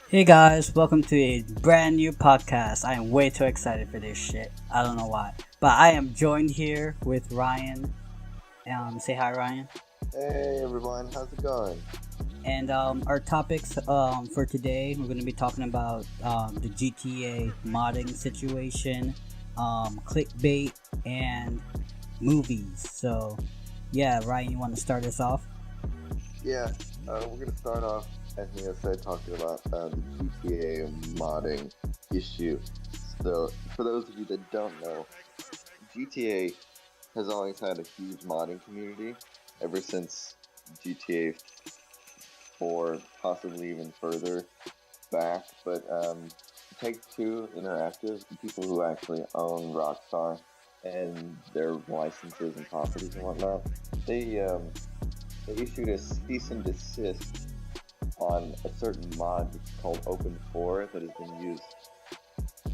Hey guys, welcome to a brand new podcast. I am way too excited for this shit. I don't know why. But I am joined here with Ryan. Say hi, Ryan. Hey everyone, how's it going? And our topics for today, we're going to be talking about the GTA modding situation, clickbait, and movies. So, yeah, Ryan, you want to start us off? Yeah, we're gonna start off, as Mia said, talking about the GTA modding issue. So, for those of you that don't know, GTA has always had a huge modding community ever since GTA 4, possibly even further back. But Take-Two Interactive, the people who actually own Rockstar and their licenses and properties and whatnot, they issued a cease and desist on a certain mod which is called Open 4 that has been used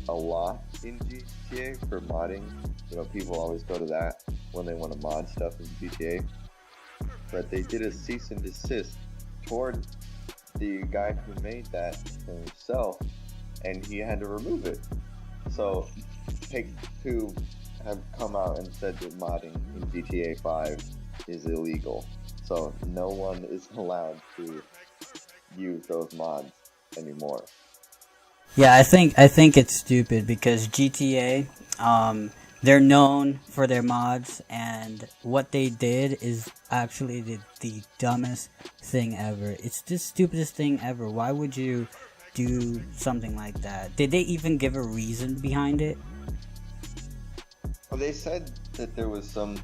a lot in GTA for modding. You know, people always go to that when they want to mod stuff in GTA. But they did a cease and desist toward the guy who made that himself, and he had to remove it. So Take-Two have come out and said that modding in GTA 5 is illegal. So no one is allowed to use those mods anymore. Yeah, I think it's stupid because GTA, they're known for their mods, and what they did is actually the dumbest thing ever. It's the stupidest thing ever. Why would you do something like that? Did they even give a reason behind it? Well, they said that there was some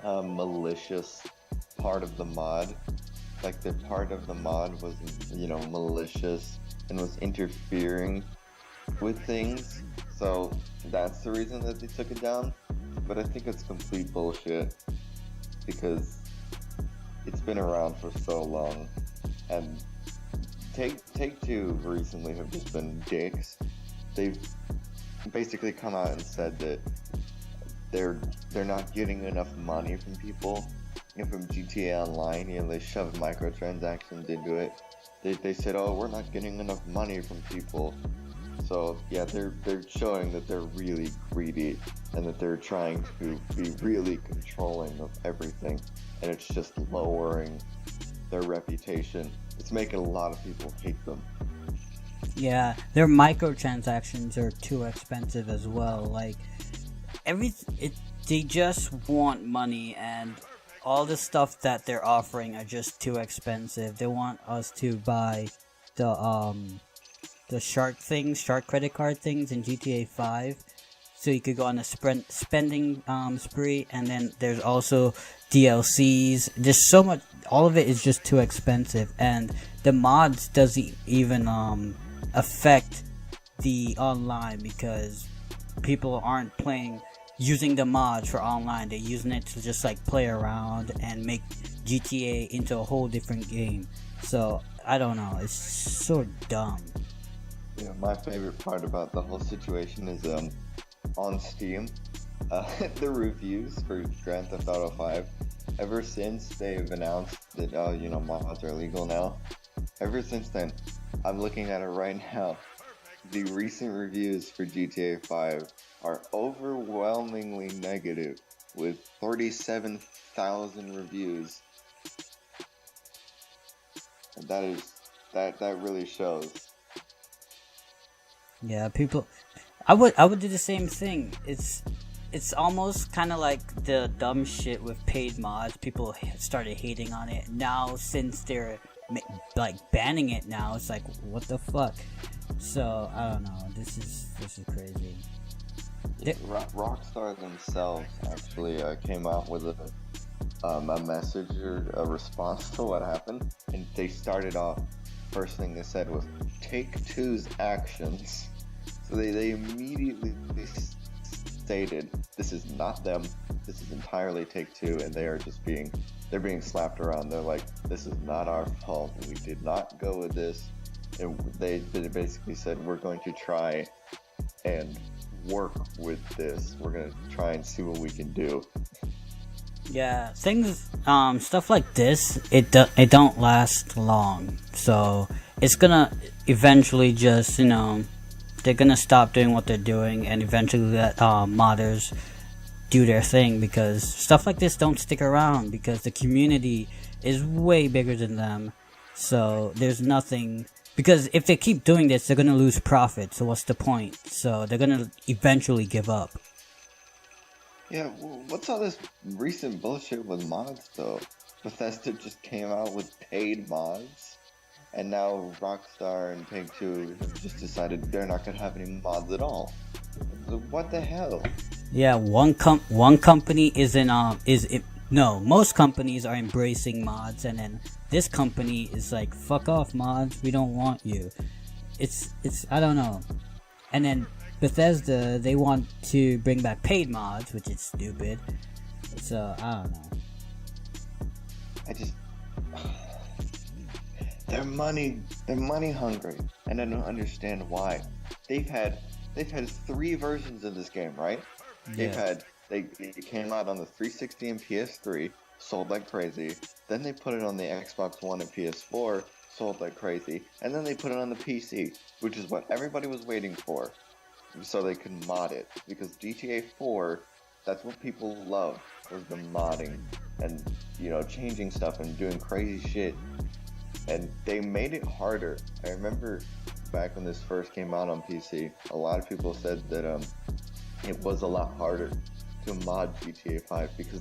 malicious part of the mod. Like the part of the mod was, malicious and was interfering with things. So that's the reason that they took it down. But I think it's complete bullshit because it's been around for so long, and Take-Two recently have just been dicks. They've basically come out and said that they're not getting enough money from people. From GTA Online, they shoved microtransactions into it. They said, oh, we're not getting enough money from people. So yeah, they're showing that they're really greedy and that they're trying to be really controlling of everything, and it's just lowering their reputation. It's making a lot of people hate them. Yeah, their microtransactions are too expensive as well. Like they just want money, and all the stuff that they're offering are just too expensive. They want us to buy the shark credit card things in GTA 5, so you could go on a spending spree. And then there's also DLCs. There's so much. All of it is just too expensive, and the mods doesn't even affect the online because people aren't using the mods for online. They're using it to just like play around and make GTA into a whole different game. So I don't know, it's so dumb. Yeah, my favorite part about the whole situation is on Steam, the reviews for Grand Theft Auto 5. Ever since they've announced that mods are legal now, ever since then, I'm looking at it right now. The recent reviews for GTA 5 are overwhelmingly negative, with 37,000 reviews. And that really shows. Yeah, people. I would do the same thing. It's almost kind of like the dumb shit with paid mods. People started hating on it. Now, since they're like banning it now, it's like, what the fuck? So I don't know. This is crazy. Rockstar themselves actually came out with a message or a response to what happened, and they started off. First thing they said was Take-Two's actions. So they immediately stated this is not them. This is entirely Take-Two, and they're being slapped around. They're like, this is not our fault. We did not go with this. And they basically said, we're going to try and work with this. We're going to try and see what we can do. Yeah, things, stuff like this, it don't last long. So it's gonna, eventually just, they're gonna stop doing what they're doing and eventually let modders do their thing, because stuff like this don't stick around because the community is way bigger than them. So there's nothing, because if they keep doing this, they're gonna lose profit. So what's the point? So they're gonna eventually give up. Yeah, what's all this recent bullshit with mods though? Bethesda just came out with paid mods, and now Rockstar and Take-Two have just decided they're not gonna have any mods at all. So what the hell? Yeah, one company most companies are embracing mods, and then this company is like, fuck off mods, we don't want you. It's I don't know. And then Bethesda, they want to bring back paid mods, which is stupid. So I don't know. They're money hungry, and I don't understand why. They've had 3 versions of this game, right? Yeah. It came out on the 360 and PS3, sold like crazy. Then they put it on the Xbox One and PS4, sold like crazy. And then they put it on the PC, which is what everybody was waiting for, so they could mod it. Because GTA 4, that's what people love, was the modding and, changing stuff and doing crazy shit. And they made it harder. I remember back when this first came out on PC, a lot of people said that it was a lot harder to mod GTA 5 because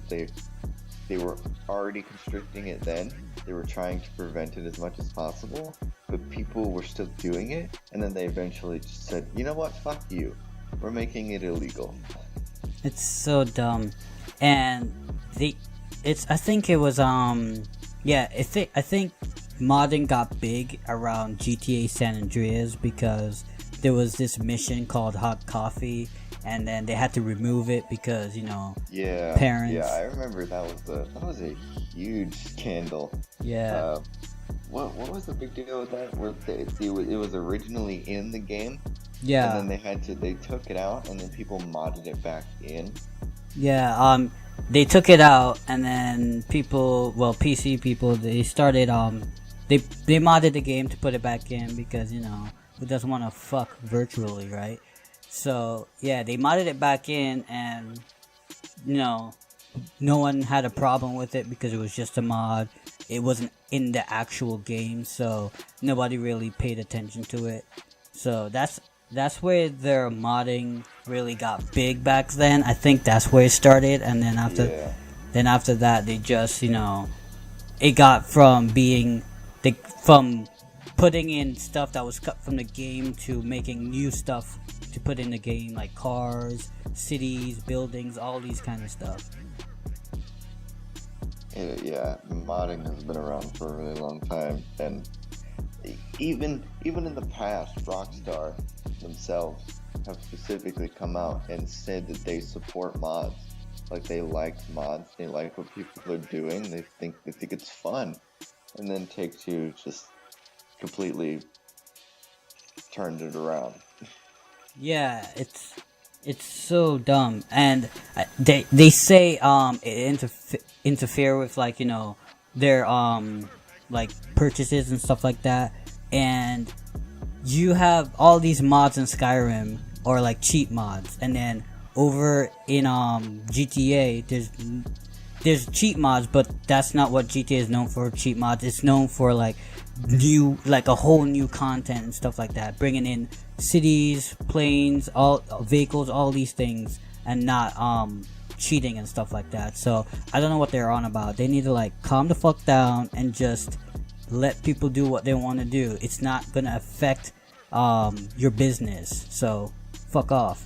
they were already constricting it then. They were trying to prevent it as much as possible, but people were still doing it, and then they eventually just said, you know what, fuck you. We're making it illegal. It's so dumb. And I think modding got big around GTA San Andreas because there was this mission called Hot Coffee, and then they had to remove it because parents. Yeah, I remember that was a huge scandal. Yeah. What was the big deal with that? Where it was originally in the game. Yeah. And then they took it out, and then people modded it back in. Yeah. They took it out, and then PC people, they started they modded the game to put it back in because who doesn't want to fuck virtually, right? So yeah, they modded it back in, and no one had a problem with it because it was just a mod. It wasn't in the actual game, so nobody really paid attention to it. So that's where their modding really got big back then. I think that's where it started, and then after that, they just it got from from putting in stuff that was cut from the game to making new stuff to put in the game, like cars, cities, buildings, all these kind of stuff. Yeah, modding has been around for a really long time, and even in the past, Rockstar themselves have specifically come out and said that they support mods. Like, they like mods, they like what people are doing, they think it's fun. And then Take-Two just completely turned it around. Yeah, it's so dumb, and they say it interfere with their like purchases and stuff like that, and you have all these mods in Skyrim, or like cheat mods, and then over in GTA there's cheat mods, but that's not what GTA is known for. Cheat mods, it's known for like a whole new content and stuff like that, bringing in cities, planes, all vehicles, all these things, and not cheating and stuff like that. So I don't know what they're on about. They need to calm the fuck down and just let people do what they want to do. It's not gonna affect your business, so fuck off.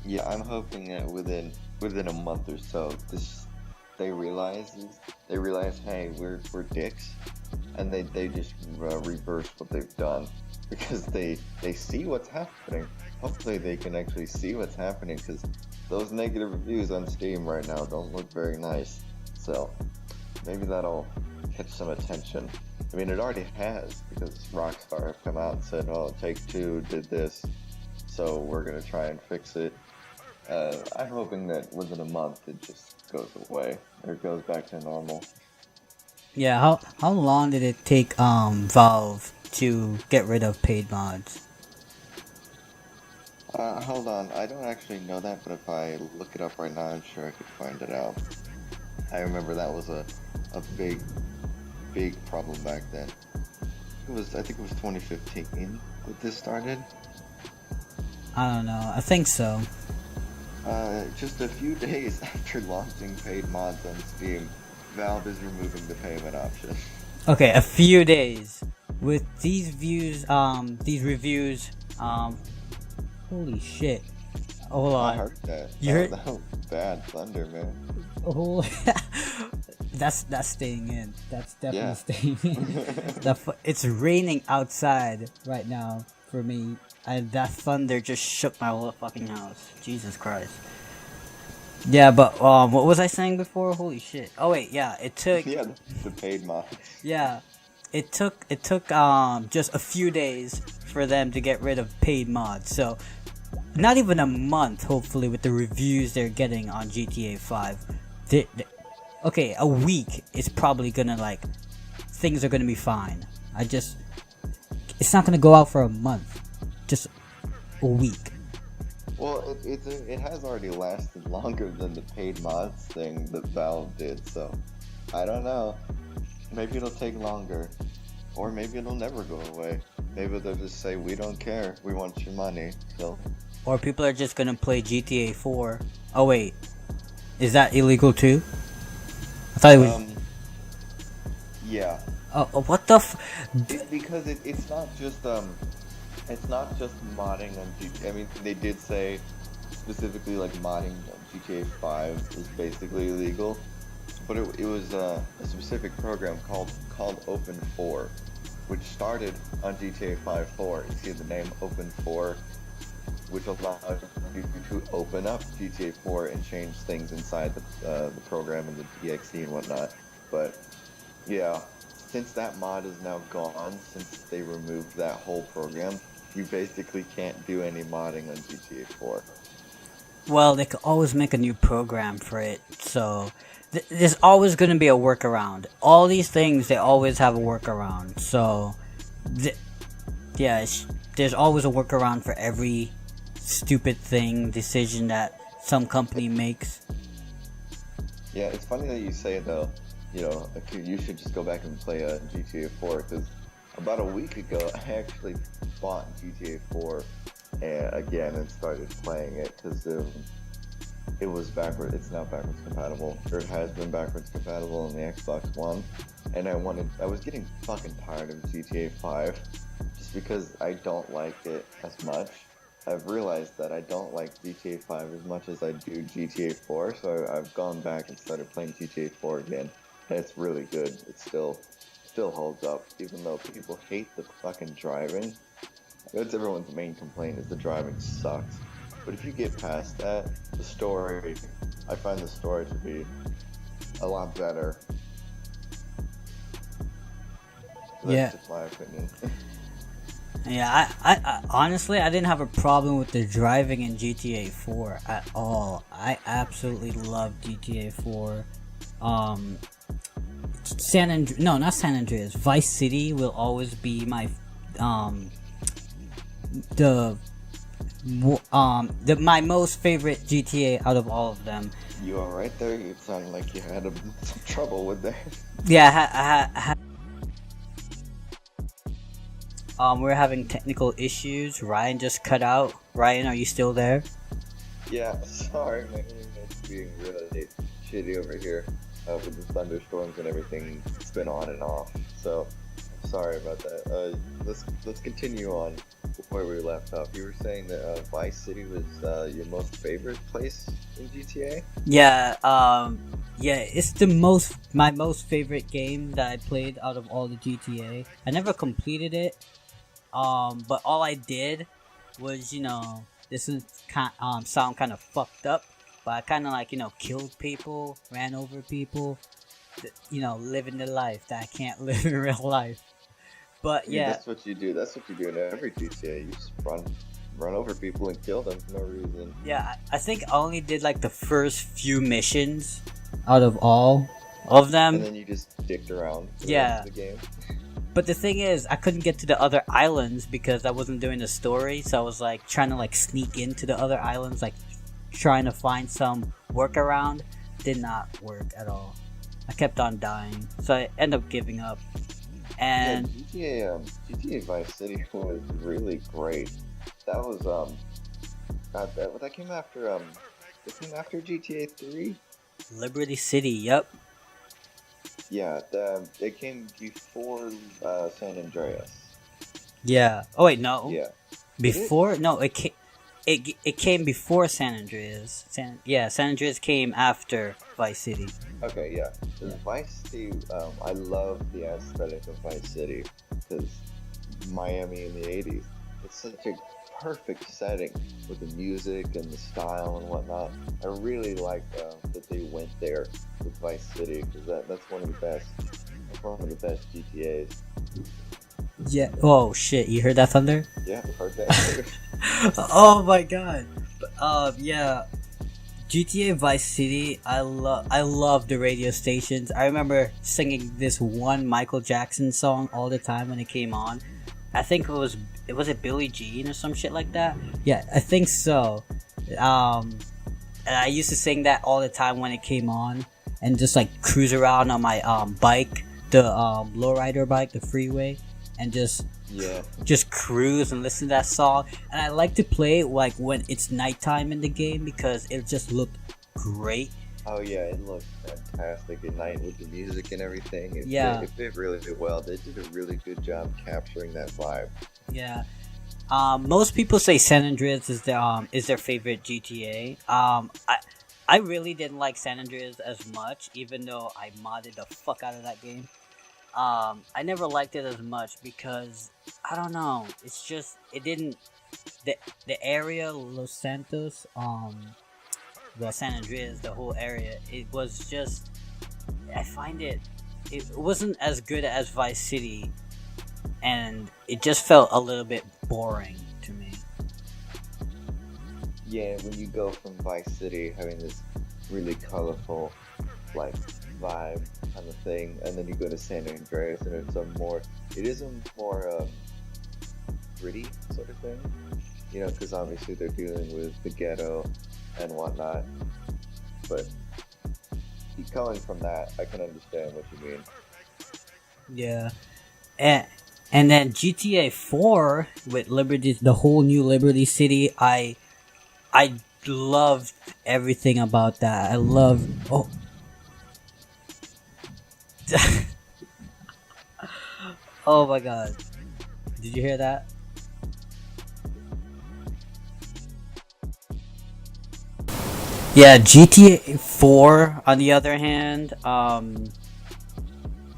Yeah, I'm hoping that within a month or so, they realize, hey, we're dicks, and they just reverse what they've done, because they see what's happening. Hopefully they can actually see what's happening, because those negative reviews on Steam right now don't look very nice. So maybe that'll catch some attention. I mean, it already has, because Rockstar have come out and said, oh, Take-Two did this, so we're gonna try and fix it. I'm hoping that within a month it just goes away, or goes back to normal. Yeah, how long did it take Valve to get rid of paid mods? Hold on. I don't actually know that, but if I look it up right now, I'm sure I could find it out. I remember that was a big problem back then. I think it was 2015 that this started. I don't know. I think so. Just a few days after launching paid mods on Steam, Valve is removing the payment option. Okay, a few days. With these reviews, holy shit. Hold on. I heard that. You heard? That was bad thunder, man. Oh, that's staying in. That's definitely staying in. It's raining outside right now for me, and that thunder just shook my whole fucking house. Jesus Christ. Yeah, but what was I saying before? Holy shit. Oh wait, yeah, it took. Yeah, the paid mod. Yeah, it took just a few days for them to get rid of paid mods. So not even a month, hopefully, with the reviews they're getting on GTA 5. Okay, a week is probably gonna, like, things are gonna be fine. It's not gonna go out for a month. Just a week. Well, it has already lasted longer than the paid mods thing that Valve did, so I don't know. Maybe it'll take longer. Or maybe it'll never go away. Maybe they'll just say, we don't care, we want your money, so... Or people are just gonna play GTA 4. Oh wait, is that illegal too? I thought it was. Yeah. Oh, what the Because it's not just modding on GTA. I mean, they did say specifically like modding on GTA 5 is basically illegal, but it was a specific program called Open 4, which started on GTA 5 4. You see the name Open 4, which allowed you to open up GTA 4 and change things inside the program and the EXE and whatnot. But yeah, since that mod is now gone, since they removed that whole program, you basically can't do any modding on GTA 4. Well, they could always make a new program for it, so there's always going to be a workaround. All these things, they always have a workaround, so there's always a workaround for every stupid decision that some company makes. Yeah, it's funny that you say though, you know, you should just go back and play GTA 4, because about a week ago I actually bought GTA 4 again and started playing it, because it was it's now backwards compatible, or it has been backwards compatible on the Xbox One, and I was getting fucking tired of GTA 5 just because I don't like it as much. I've realized that I don't like GTA 5 as much as I do GTA 4, so I've gone back and started playing GTA 4 again, and it's really good. It still holds up, even though people hate the fucking driving. That's everyone's main complaint, is the driving sucks. But if you get past that, the story, I find the story to be a lot better. So that's just my opinion. Yeah, I honestly, I didn't have a problem with the driving in GTA 4 at all. I absolutely love GTA 4. Not San Andreas. Vice City will always be my my most favorite GTA out of all of them. You alright there? You sound like you had some trouble with that. Yeah, we're having technical issues. Ryan just cut out. Ryan, are you still there? Yeah, sorry, my internet's being really shitty over here with the thunderstorms and everything. It's been on and off, so sorry about that. Let's continue on where we left off. You were saying that Vice City was your most favorite place in GTA? Yeah, it's my most favorite game that I played out of all the GTA. I never completed it, but all I did was, this is sound kind of fucked up, but I kind of killed people, ran over people, living the life that I can't live in real life. But yeah, that's what you do. That's what you do in every GTA. You just run over people and kill them for no reason. Yeah, I think I only did the first few missions out of all of them. And then you just dicked around for the rest of the game. But the thing is, I couldn't get to the other islands because I wasn't doing the story. So I was like trying to like sneak into the other islands, like trying to find some workaround. Did not work at all. I kept on dying, so I ended up giving up. And GTA Vice City was really great. That was that came after it came after GTA 3. Liberty City, yep. Yeah, it came before San Andreas. Yeah. Oh wait, no. Yeah. Before? No, it came before San Andreas. San Andreas came after Vice City. Okay, yeah. Vice City, I love the aesthetic of Vice City because Miami in the 80s. It's such a perfect setting with the music and the style and whatnot. I really like that they went there with Vice City because that's one of the best. That's one of the best GTAs. Yeah. Oh shit! You heard that thunder? Yeah, I heard that. Oh my god. Yeah. GTA Vice City. I love the radio stations. I remember singing this one Michael Jackson song all the time when it came on. I think was it Billie Jean or some shit like that? Yeah, I think so. And I used to sing that all the time when it came on, and just like cruise around on my bike, the lowrider bike, the freeway, and just cruise and listen to that song. And I like to play it like when it's nighttime in the game because it just looked great. Oh yeah, it looked fantastic at night with the music and everything. It fit really well. They did a really good job capturing that vibe. Yeah. Most people say San Andreas is their favorite GTA. I really didn't like San Andreas as much, even though I modded the fuck out of that game. I never liked it as much because I don't know. It's just it didn't the area Los Santos, San Andreas, the whole area. It was just I find it wasn't as good as Vice City, and it just felt a little bit boring to me. Yeah, when you go from Vice City having this really colorful like vibe kind of thing, and then you go to San Andreas and it is a more gritty sort of thing, because obviously they're dealing with the ghetto and whatnot, but coming from that, I can understand what you mean. Yeah, and then GTA 4 with the whole new Liberty City, I loved everything about that. I loved oh my god. Did you hear that? Yeah, GTA 4 on the other hand,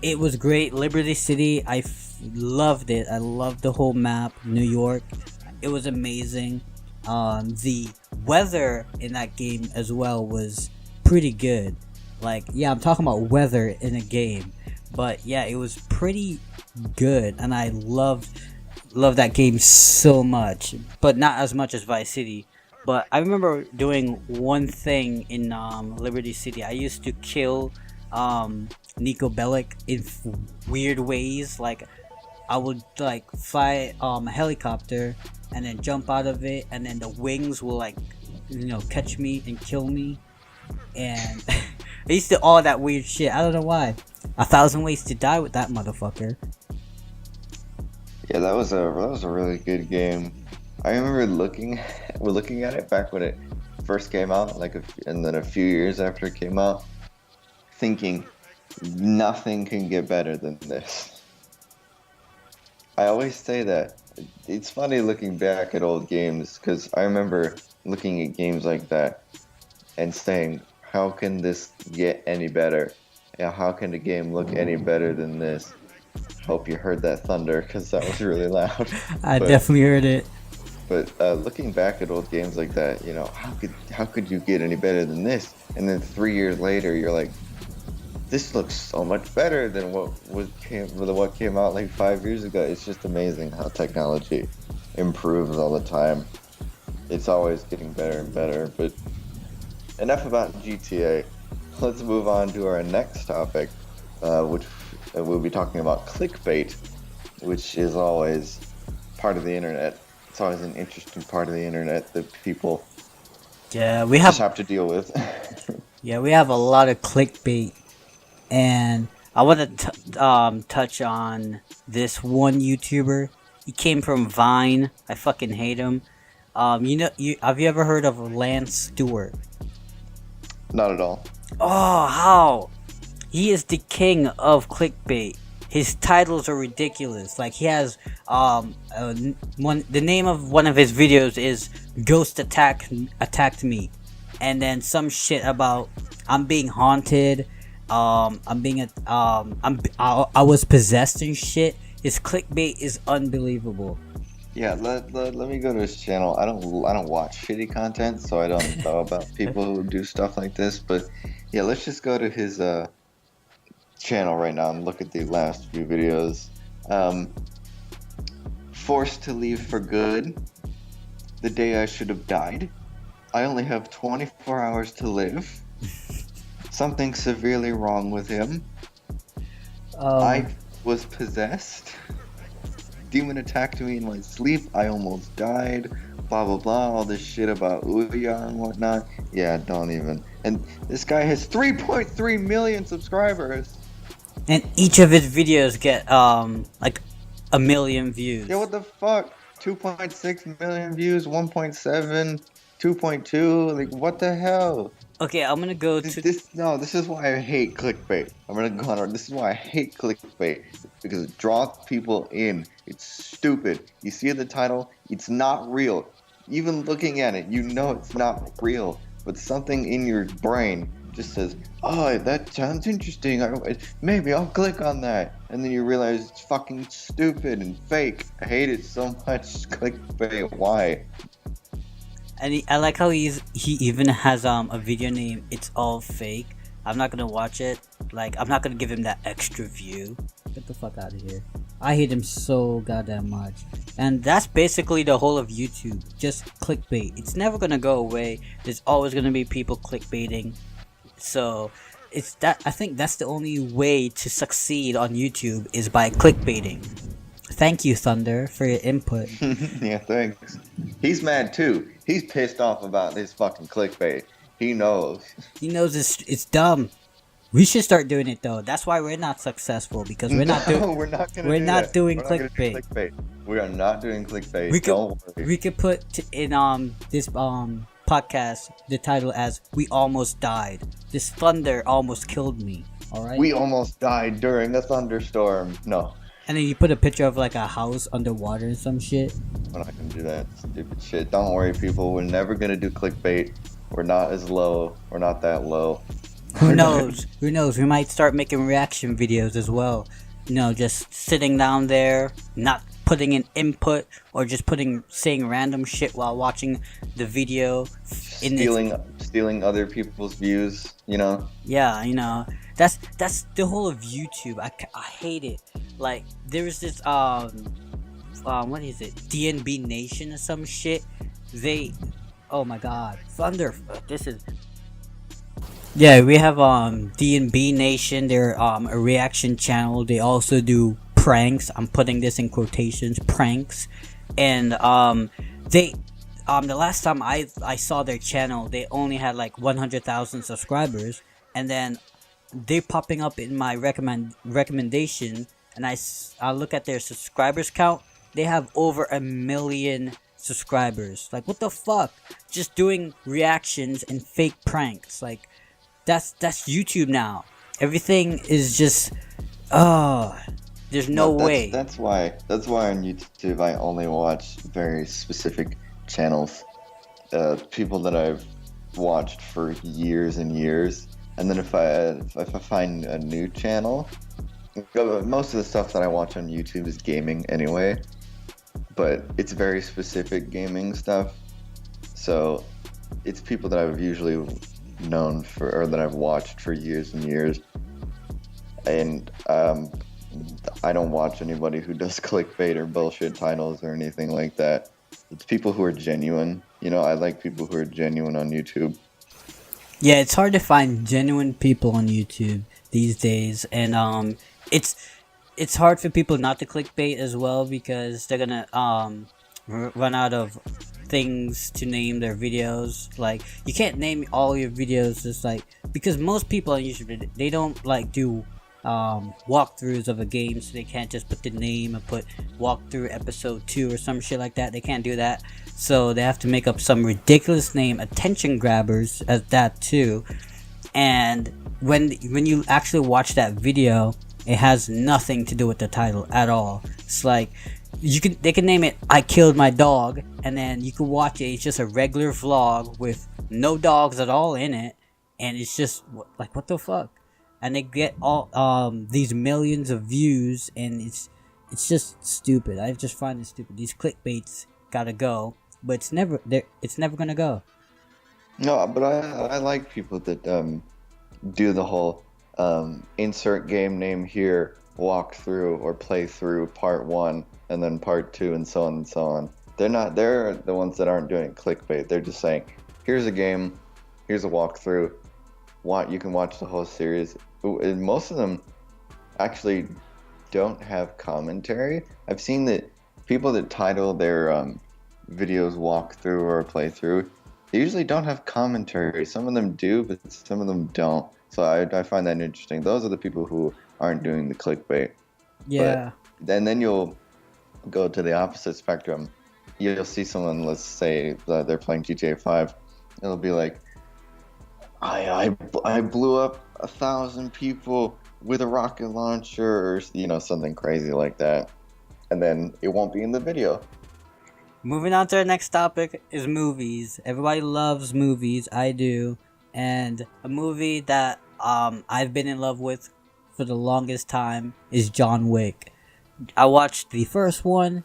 it was great. Liberty City, loved it. I loved the whole map. New York, it was amazing. The weather in that game as well was pretty good. Like, yeah, I'm talking about weather in a game, but yeah, it was pretty good, and I love that game so much, but not as much as Vice City. But I remember doing one thing in Liberty City. I used to kill Nico Bellic in weird ways. Like, I would like fly a helicopter and then jump out of it, and then the wings will like catch me and kill me. And I used to do all that weird shit. I don't know why. 1,000 Ways to Die with that motherfucker. Yeah, that was a really good game. I remember looking at it back when it first came out, and then a few years after it came out, thinking nothing can get better than this. I always say that. It's funny looking back at old games because I remember looking at games like that and saying, how can this get any better? Yeah, how can the game look any better than this? Hope you heard that thunder because that was really loud. I definitely heard it. But looking back at old games like that, how could you get any better than this? And then 3 years later, you're like, this looks so much better than what came out like 5 years ago. It's just amazing how technology improves all the time. It's always getting better and better. But enough about GTA. Let's move on to our next topic, which we'll be talking about clickbait. which is always part of the internet. It's always an interesting part of the internet that people we just have have to deal with. we have a lot of clickbait, and I want to touch on this one YouTuber. He came from Vine. I fucking hate him. Have you ever heard of Lance Stewart? Not at all. Oh, how? He is the king of clickbait. His titles are ridiculous. Like, he has the name of one of his videos is Ghost Attacked Me, and then some shit about I'm being haunted. I was possessed and shit. His clickbait is unbelievable. Yeah, let me go to his channel. I don't watch shitty content, so I don't know about people who do stuff like this. But yeah, let's just go to his channel right now and look at the last few videos. Forced to leave for good. The day I should have died. I only have 24 hours to live. Something severely wrong with him. I was possessed. Demon attacked me in my sleep. I almost died. Blah blah blah. All this shit about Ouya and whatnot. Yeah, don't even. And this guy has 3.3 million subscribers. And each of his videos get like 1 million views. Yeah, what the fuck? 2.6 million views, 1.7, 2.2. Like, what the hell? Okay, I'm gonna go to This is why I hate clickbait. I'm gonna go on. This is why I hate clickbait, because it draws people in. It's stupid. You see the title, it's not real. Even looking at it, you know it's not real. But something in your brain just says, "Oh, that sounds interesting. Maybe I'll click on that." And then you realize it's fucking stupid and fake. I hate it so much. Clickbait. Why? And I like how he even has a video name. It's all fake. I'm not gonna watch it. Like, I'm not gonna give him that extra view. Get the fuck out of here. I hate him so goddamn much. And that's basically the whole of YouTube. Just clickbait. It's never gonna go away. There's always gonna be people clickbaiting. So I think that's the only way to succeed on YouTube is by clickbaiting. Thank you, Thunder, for your input. Yeah, thanks. He's mad too. He's pissed off about this fucking clickbait. He knows. He knows it's dumb. We should start doing it though. That's why we're not successful, because we're not doing. We're not gonna. We're do not that. doing We're not gonna do clickbait. We are not doing clickbait. Don't worry. We could put in this podcast the title as "We Almost Died." This thunder almost killed me. All right. We almost died during a thunderstorm. No. And then you put a picture of like a house underwater and some shit. We're not gonna do that stupid shit. Don't worry, people. We're never gonna do clickbait. We're not as low. We're not that low. Who knows? Who knows? We might start making reaction videos as well. You know, just sitting down there, not putting in input, or just saying random shit while watching the video. Stealing other people's views. You know. Yeah, you know. That's the whole of YouTube. I hate it. Like, there was this what is it? DNB Nation or some shit. Oh my god, Thunder. This is. Yeah, we have DNB Nation. They're a reaction channel. They also do pranks. I'm putting this in quotations, pranks. And the last time I saw their channel, they only had like 100,000 subscribers, and then they're popping up in my recommendation, and I look at their subscribers count. They have over 1 million subscribers. Like, what the fuck? Just doing reactions and fake pranks. Like, that's YouTube now. Everything is just there's no way. That's why on YouTube I only watch very specific channels. People that I've watched for years and years. And then if I find a new channel, most of the stuff that I watch on YouTube is gaming anyway, but it's very specific gaming stuff. So it's people that I've usually known for, or that I've watched for years and years. And I don't watch anybody who does clickbait or bullshit titles or anything like that. It's people who are genuine. You know, I like people who are genuine on YouTube. Yeah, it's hard to find genuine people on YouTube these days, and it's hard for people not to clickbait as well because they're gonna run out of things to name their videos. Like you can't name all your videos just like because most people on YouTube they don't like do walkthroughs of a game, so they can't just put the name and put walkthrough episode 2 or some shit like that. They can't do that, so they have to make up some ridiculous name, attention grabbers as that too. And when you actually watch that video, it has nothing to do with the title at all. It's like they can name it "I killed my dog," and then you can watch it. It's just a regular vlog with no dogs at all in it, and it's just like what the fuck. And they get all these millions of views, and it's just stupid. I just find it stupid. These clickbaits gotta go, but it's never gonna go. No, but I like people that do the whole insert game name here, walk through or play through part 1 and then part 2 and so on and so on. They're the ones that aren't doing clickbait. They're just saying, here's a game, here's a walkthrough. You can watch the whole series. And most of them actually don't have commentary. I've seen that people that title their videos walkthrough or playthrough, they usually don't have commentary. Some of them do, but some of them don't. So I find that interesting. Those are the people who aren't doing the clickbait. Yeah. But then you'll go to the opposite spectrum. You'll see someone, let's say they're playing GTA 5. It'll be like, I blew up 1,000 people with a rocket launcher, or something crazy like that, and then it won't be in the video. Moving on to our next topic is movies. Everybody loves movies. I do. And a movie that I've been in love with for the longest time is John Wick. I watched the first one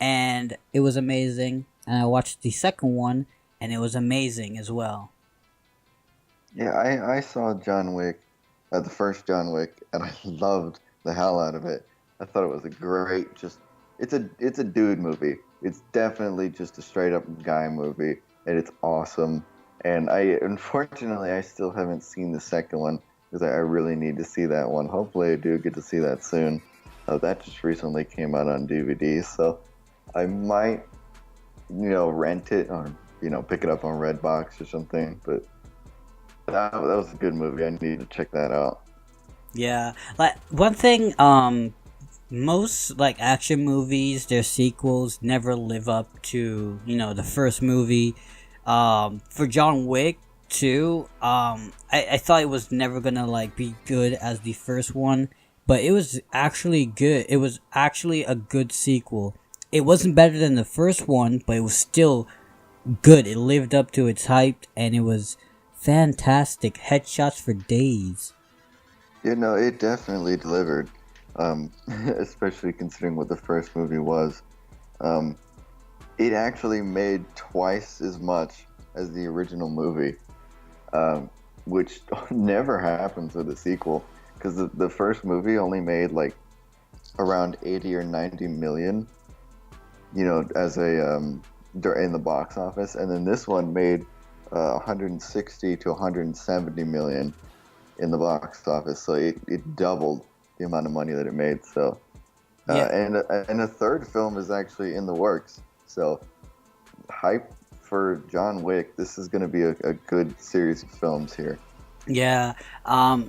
and it was amazing, and I watched the second one and it was amazing as well. Yeah, I saw John Wick, the first John Wick, and I loved the hell out of it. I thought it was a great, it's a dude movie. It's definitely just a straight up guy movie, and it's awesome. And unfortunately I still haven't seen the second one because I really need to see that one. Hopefully I do get to see that soon. That just recently came out on DVD, so I might, rent it or pick it up on Redbox or something. But that was a good movie. I need to check that out. Yeah, like one thing, most like action movies, their sequels never live up to the first movie. For John Wick 2, I thought it was never gonna like be good as the first one, but it was actually good. It was actually a good sequel. It wasn't better than the first one, but it was still good. It lived up to its hype, and it was fantastic. Headshots for days. It definitely delivered. Especially considering what the first movie was. It actually made twice as much as the original movie, which never happens with a sequel, because the first movie only made like around 80 or 90 million, as a in the box office, and then this one made 160 to 170 million in the box office, so it doubled the amount of money that it made. So and a third film is actually in the works, so hype for John Wick. This is going to be a good series of films here. Yeah, I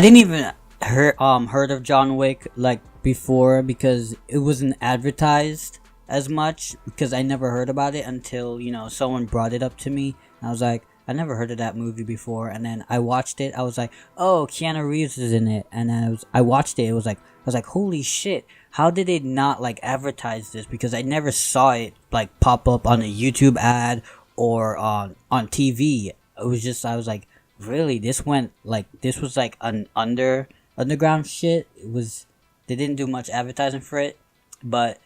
didn't even heard of John Wick like before because it wasn't advertised as much, because I never heard about it until someone brought it up to me, and I was like, I never heard of that movie before. And then I watched it. I was like, oh, Keanu Reeves is in it. And then I watched it. I was like, holy shit! How did they not like advertise this? Because I never saw it like pop up on a YouTube ad or on TV. It was just, I was like, really? This was like an underground shit. They didn't do much advertising for it, but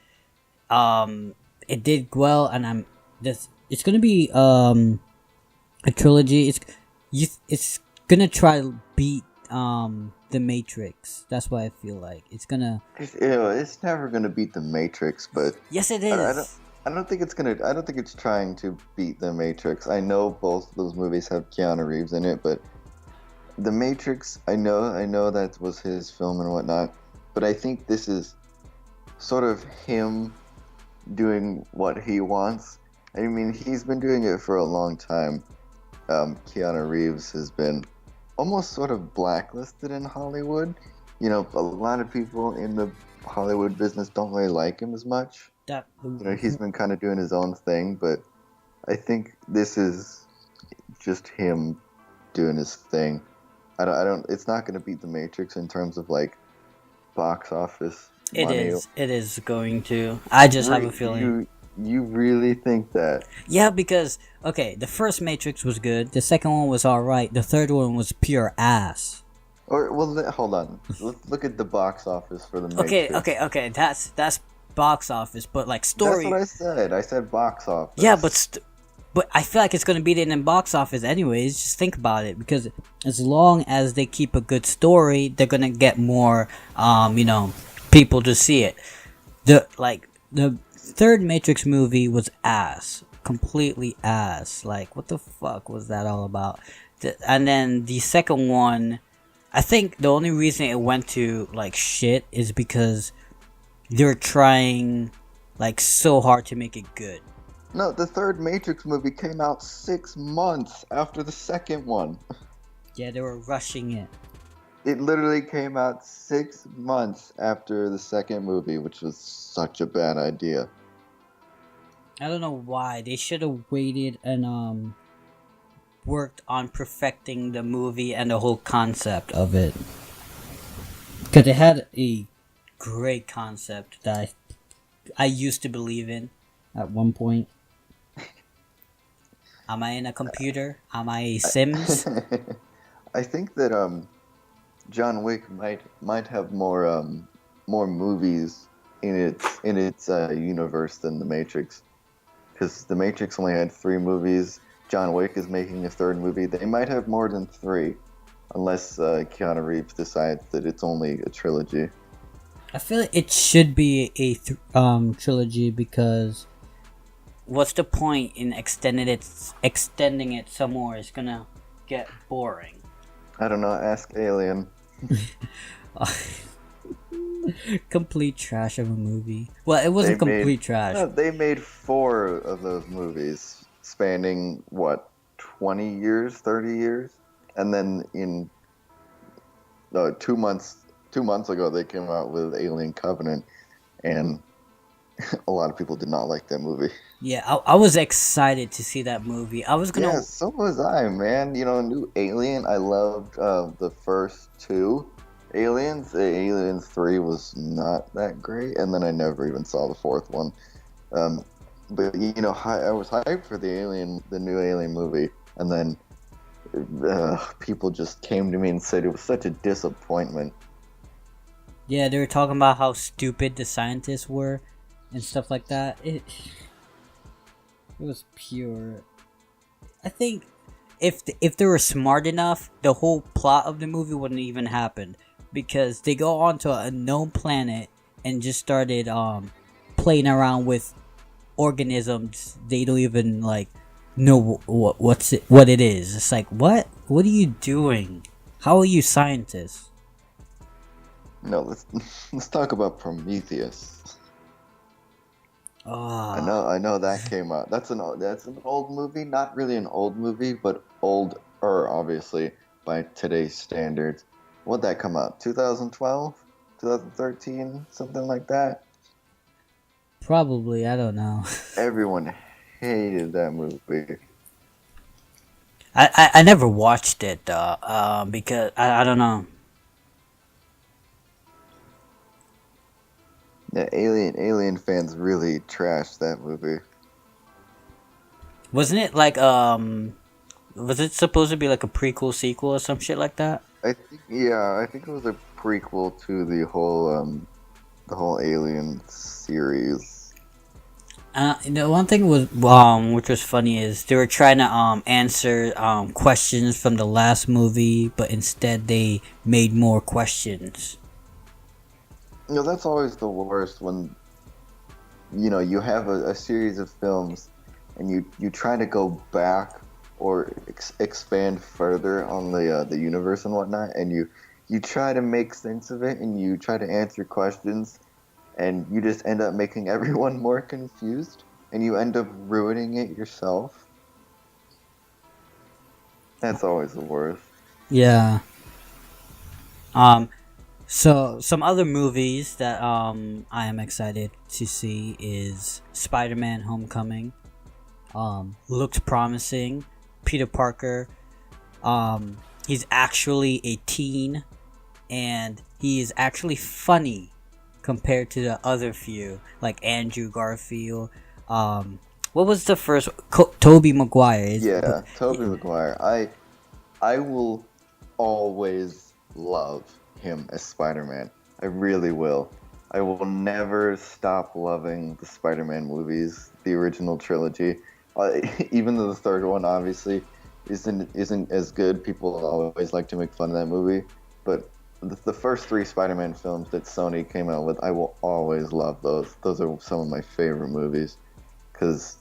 it did well. And it's gonna be a trilogy. It's gonna try to beat the Matrix. That's what I feel like. It's never gonna beat the Matrix, but yes, it is. I don't think it's trying to beat the Matrix. I know both of those movies have Keanu Reeves in it, but the Matrix, I know that was his film and whatnot, but I think this is sort of him doing what he wants. I mean, he's been doing it for a long time. Keanu Reeves has been almost sort of blacklisted in Hollywood. You know, a lot of people in the Hollywood business don't really like him as much. That You know, he's been kind of doing his own thing, but I think this is just him doing his thing. I don't. It's not going to beat The Matrix in terms of like box office money. It is going to. I just have a feeling. You really think that? Yeah, because okay, the first Matrix was good. The second one was all right. The third one was pure ass. Or well, hold on. Let's look at the box office for The Matrix. Okay. That's box office, but like story. That's what I said. I said box office. Yeah, but I feel like it's gonna beat it in box office anyways. Just think about it, because as long as they keep a good story, they're gonna get more, people to see it. The third Matrix movie was ass, completely ass. Like, what the fuck was that all about? And then the second one, I think the only reason it went to like shit is because they're trying like so hard to make it good. No, the third Matrix movie came out 6 months after the second one. Yeah, they were rushing it. It literally came out 6 months after the second movie, which was such a bad idea. I don't know why. They should have waited and worked on perfecting the movie and the whole concept of it. Because it had a great concept that I used to believe in at one point. Am I in a computer? Am I a Sims? I think that John Wick might have more movies in its universe than The Matrix, because The Matrix only had 3 movies. John Wick is making a 3rd movie. They might have more than 3, unless Keanu Reeves decides that it's only a trilogy. I feel like it should be a trilogy, because what's the point in extending it some more? It's gonna get boring. I don't know. Ask Alien. Complete trash of a movie. Well, it wasn't complete trash. No, they made 4 of those movies, spanning what, 20 years, 30 years, and then in 2 months ago they came out with Alien Covenant, and a lot of people did not like that movie. Yeah, I was excited to see that movie. I was gonna. Yeah, so was I, man. You know, new Alien. I loved the first 2 Aliens. Aliens 3 was not that great, and then I never even saw the 4th one. But you know, I was hyped for the new Alien movie, and then people just came to me and said it was such a disappointment. Yeah, they were talking about how stupid the scientists were and stuff like that. It was pure. I think if they were smart enough, the whole plot of the movie wouldn't even happen, because they go onto a unknown planet and just started playing around with organisms they don't even like know what it is. It's like, what are you doing? How are you scientists? No, let's talk about Prometheus. Oh. I know that came out. That's an old movie, not really an old movie, but older, obviously, by today's standards. What'd that come out? 2012? 2013? Something like that? Probably, I don't know. Everyone hated that movie. I never watched it though, because I don't know. Yeah, Alien fans really trashed that movie. Wasn't it like was it supposed to be like a prequel sequel or some shit like that? I think it was a prequel to the whole Alien series. One thing was which was funny is they were trying to answer questions from the last movie, but instead they made more questions. You know, that's always the worst, when you know you have a series of films and you try to go back or expand further on the universe and whatnot, and you try to make sense of it and you try to answer questions, and you just end up making everyone more confused, and you end up ruining it yourself. That's always the worst. Yeah. So some other movies that I am excited to see is Spider-Man: Homecoming. Looks promising. Peter Parker. He's actually a teen, and he is actually funny compared to the other few, like Andrew Garfield. What was the first? Tobey Maguire. Yeah, Tobey Maguire. I will always love him as Spider-Man. I really will. I will never stop loving the Spider-Man movies, the original trilogy. Even though the third one obviously isn't as good. People always like to make fun of that movie, but the first three Spider-Man films that Sony came out with, I will always love those. Those are some of my favorite movies. Because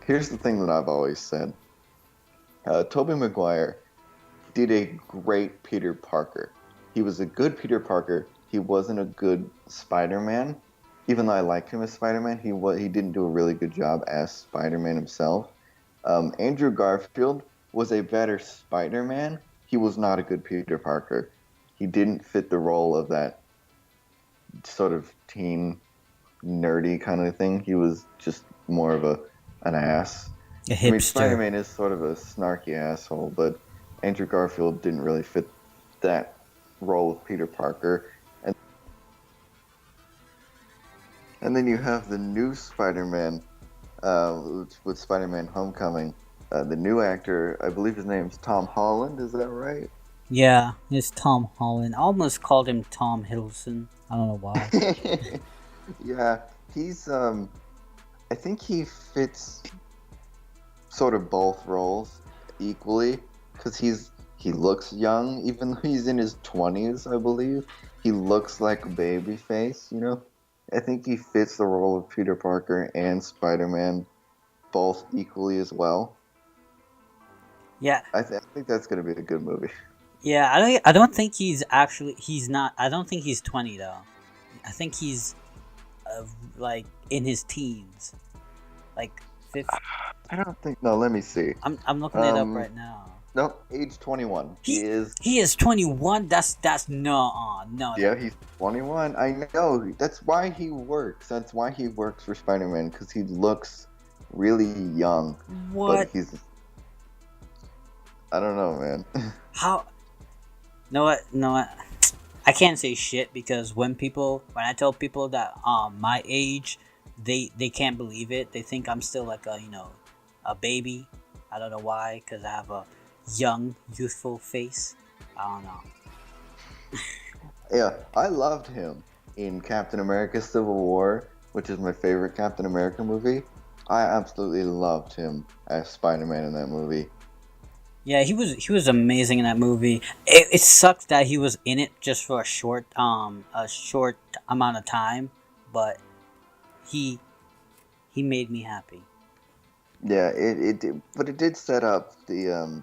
here's the thing that I've always said. Tobey Maguire did a great Peter Parker. He was a good Peter Parker. He wasn't a good Spider-Man. Even though I liked him as Spider-Man, he didn't do a really good job as Spider-Man himself. Andrew Garfield was a better Spider-Man. He was not a good Peter Parker. He didn't fit the role of that sort of teen, nerdy kind of thing. He was just more of an ass. A hipster. I mean, Spider-Man is sort of a snarky asshole, but Andrew Garfield didn't really fit that role of Peter Parker. And then you have the new Spider-Man with Spider-Man Homecoming. The new actor, I believe his name's Tom Holland, is that right? Yeah, it's Tom Holland. I almost called him Tom Hiddleston. I don't know why. Yeah, he's I think he fits sort of both roles equally, because he looks young, even though he's in his 20s, I believe. He looks like a baby face, you know? I think he fits the role of Peter Parker and Spider-Man both equally as well. Yeah. I think that's going to be a good movie. Yeah, I don't think he's not. I don't think he's 20 though. I think he's like in his teens, like 50. I don't think. No, let me see. I'm looking it up right now. No, age 21. He is 21. That's no. Yeah, he's 21. I know. That's why he works. That's why he works for Spider-Man, because he looks really young. What? But I don't know, man. How? Know what? I can't say shit because when I tell people that my age, they can't believe it. They think I'm still like a baby. I don't know why, because I have a young, youthful face. I don't know. Yeah, I loved him in Captain America Civil War, which is my favorite Captain America movie. I absolutely loved him as Spider-Man in that movie. Yeah, he was amazing in that movie. It sucks that he was in it just for a short amount of time, but he made me happy. Yeah, it did, but it did set up the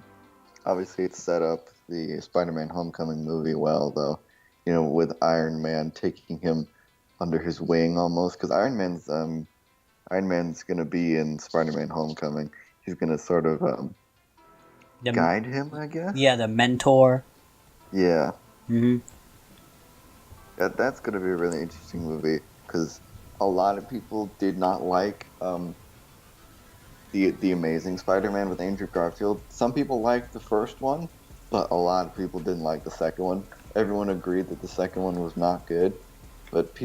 obviously it set up the Spider-Man Homecoming movie well, though. You know, with Iron Man taking him under his wing almost, because Iron Man's gonna be in Spider-Man Homecoming. He's gonna sort of guide him, I guess. Yeah, the mentor. Yeah. Mm-hmm. That's gonna be a really interesting movie, because a lot of people did not like the Amazing Spider-Man with Andrew Garfield. Some people liked the first one, but a lot of people didn't like the second one. Everyone agreed that the second one was not good, but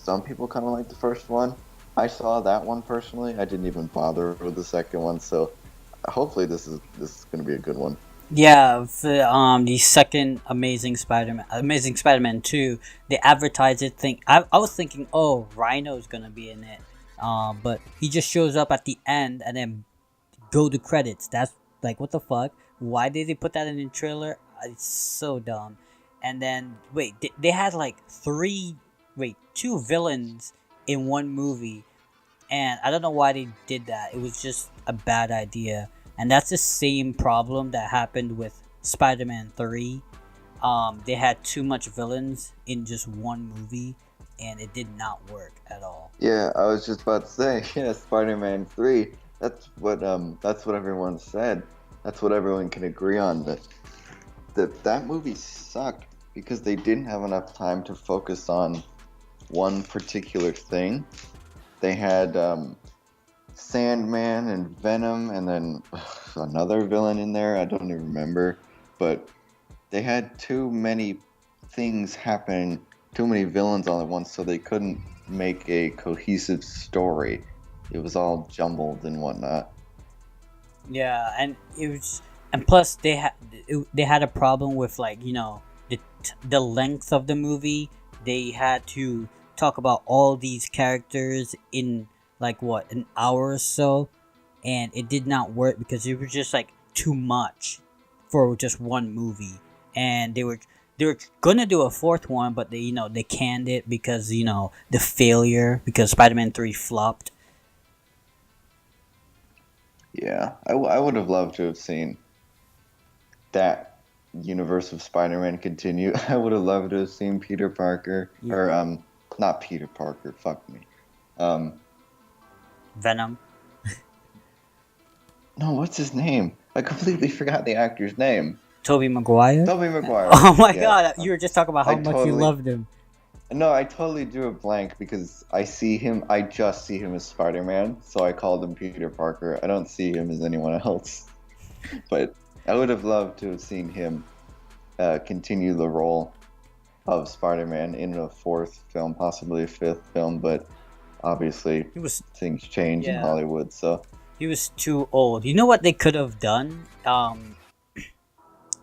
some people kind of liked the first one. I saw that one personally. I didn't even bother with the second one, so hopefully this is going to be a good one. Yeah, the second Amazing Spider-Man 2, they advertised it. I was thinking, oh, Rhino's gonna be in it, but he just shows up at the end and then go to credits. That's like, what the fuck? Why did they put that in the trailer? It's so dumb. And then wait, they had like two villains in one movie, and I don't know why they did that. It was just a bad idea. And that's the same problem that happened with Spider-Man 3. they had too much villains in just one movie, and it did not work at all. Yeah, I was just about to say, yeah, Spider-Man 3. That's what everyone said. That's what everyone can agree on. That movie sucked because they didn't have enough time to focus on one particular thing. They had Sandman and Venom, and then another villain in there. I don't even remember, but they had too many things happening, too many villains all at once, so they couldn't make a cohesive story. It was all jumbled and whatnot. Yeah, and plus they had a problem with, like, the length of the movie. They had to talk about all these characters in, like, what, an hour or so, and it did not work because it was just like too much for just one movie. And they were gonna do a fourth one, but they canned it because the failure, because Spider-Man 3 flopped. Yeah, I would have loved to have seen that universe of Spider-Man continue. I would have loved to have seen Peter Parker, Yeah. or not Peter Parker. Fuck me. Venom. No, what's his name? I completely forgot the actor's name. Tobey Maguire. Tobey Maguire. Oh my Yeah. god, you were just talking about how much you loved him. No, I totally drew a blank because I just see him as Spider-Man, so I called him Peter Parker. I don't see him as anyone else. But I would have loved to have seen him continue the role of Spider-Man in a fourth film, possibly a fifth film, but obviously things change in Hollywood, so... He was too old. You know what they could have done?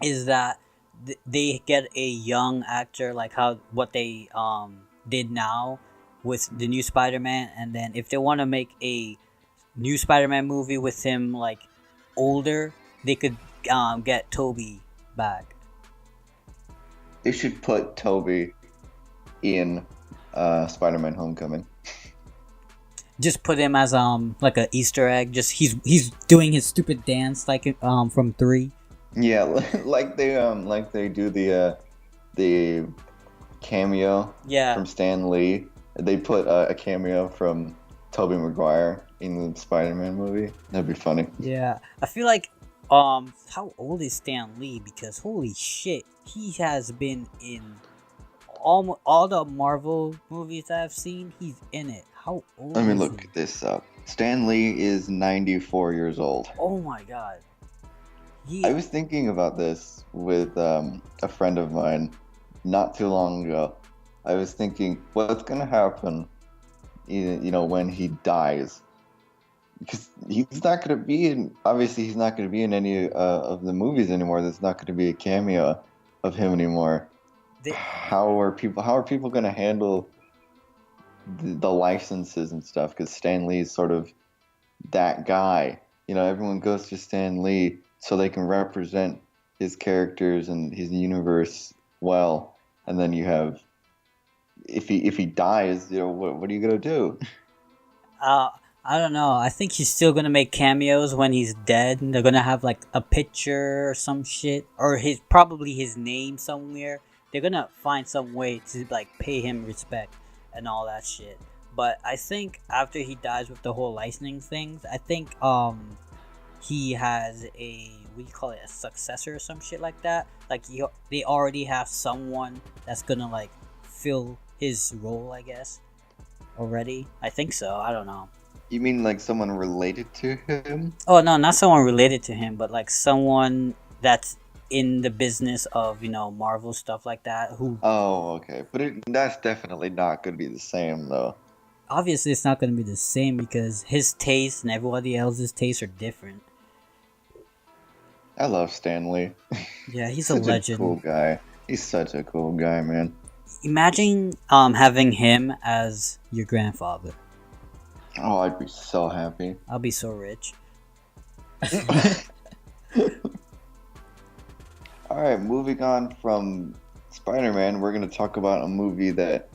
Is that they get a young actor, like what they did now with the new Spider-Man, and then if they want to make a new Spider-Man movie with him, like, older, they could get Tobey back. They should put Tobey in Spider-Man Homecoming. Just put him as like a Easter egg. Just he's doing his stupid dance like from 3. Yeah, like they do the cameo from Stan Lee. They put a cameo from Tobey Maguire in the Spider-Man movie. That'd be funny. Yeah, I feel like how old is Stan Lee? Because holy shit, he has been in all the Marvel movies that I've seen. He's in it. How old? Let me look this up. Stan Lee is 94 years old. Oh my god. I was thinking about this with a friend of mine not too long ago. I was thinking, what's gonna happen, when he dies? Because he's not gonna be in. Obviously, he's not gonna be in any of the movies anymore. There's not gonna be a cameo of him anymore. How are people gonna handle the licenses and stuff? Because Stan Lee's sort of that guy. Everyone goes to Stan Lee so they can represent his characters and his universe well. And then you have, if he dies, what are you gonna do? I don't know. I think he's still gonna make cameos when he's dead. They're gonna have like a picture or some shit, or probably his name somewhere. They're gonna find some way to like pay him respect and all that shit. But I think after he dies with the whole licensing things, I think he has a, what do you call it, a successor or some shit like that. Like they already have someone that's gonna like fill his role, I guess. Already, I think so. I don't know. You mean like someone related to him? Oh no, not someone related to him, but like someone that's in the business of Marvel stuff like that. Who? Oh, okay, but that's definitely not gonna be the same though. Obviously, it's not gonna be the same because his taste and everybody else's tastes are different. I love Stan Lee. Yeah, he's a legend. Cool guy. He's such a cool guy, man. Imagine having him as your grandfather. Oh, I'd be so happy. I'll be so rich. Alright, moving on from Spider-Man, we're going to talk about a movie that